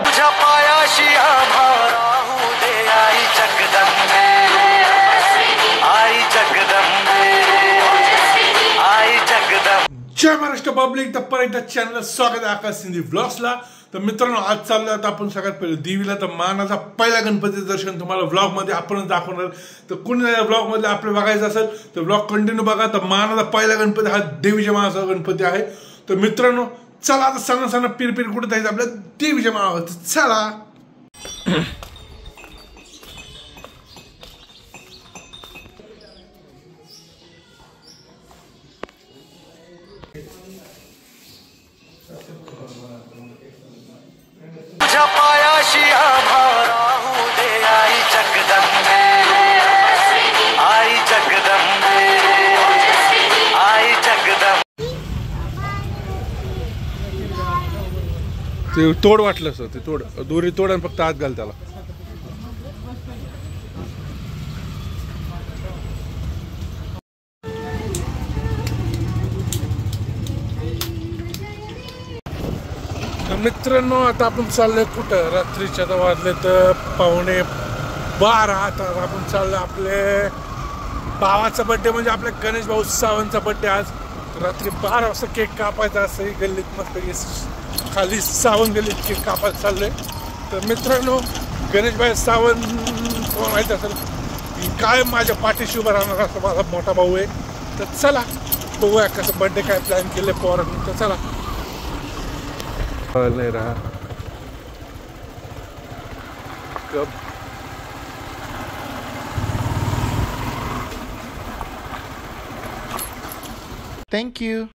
तुझ्या पायाशी आभा राहू दे आई जगदंबे, आई जगदंबे, आई जगदंबे. जय महाराष्ट्र पब्लिक. तर परत एकदा चॅनल स्वागत आहे आकाश सिंधी व्लॉग्सला. तर मित्रांनो, आज चाललोय आता आपण सगळ्यात पहिले देवीला. तर मानाचा पहिला गणपतीचं दर्शन तुम्हाला व्लॉग मध्ये आपणच दाखवणार. तर कुणी व्लॉग मध्ये आपलं बघायचं असेल तर व्लॉग कंटिन्यू बघा. तर मानाचा पहिला गणपती हा देवीच्या मानाचा गणपती आहे. तर मित्रांनो, चला आता सण पिरपिर कुठे जायचं आपल्या देवीच्या मानावर. चला. तुझ्या पायाशी आभा राहू दे आई जगदंबे, आई जगदंबे, आई जगदंबे. ते तोड वाटलं असं, ते तोड दोरी तोड आणि फक्त हात घाल त्याला. मित्रांनो, आता आपण चाललोय कुठं? रात्रीच्या आता वाजले तर 11:15. आता आपण चाललोय आपले भावाचा बड्डे, म्हणजे आपल्या गणेश भाऊ सावंतचा बड्डे आज. रात्री 12 वाजता केक कापायचा असं गल्लीत मस्त खाली सावंत गल्लीत केक कापायला चाललोय. तर मित्रांनो, गणेश भाई सावंत कोण माहिती असेल, काय माझ्या पाठीशी उभं राहणार असं माझा मोठा भाऊ आहे. तर चला बघूया कसं बड्डे काय प्लॅन केले पोरांनी. तर चला. नहीं रहा कब Thank you.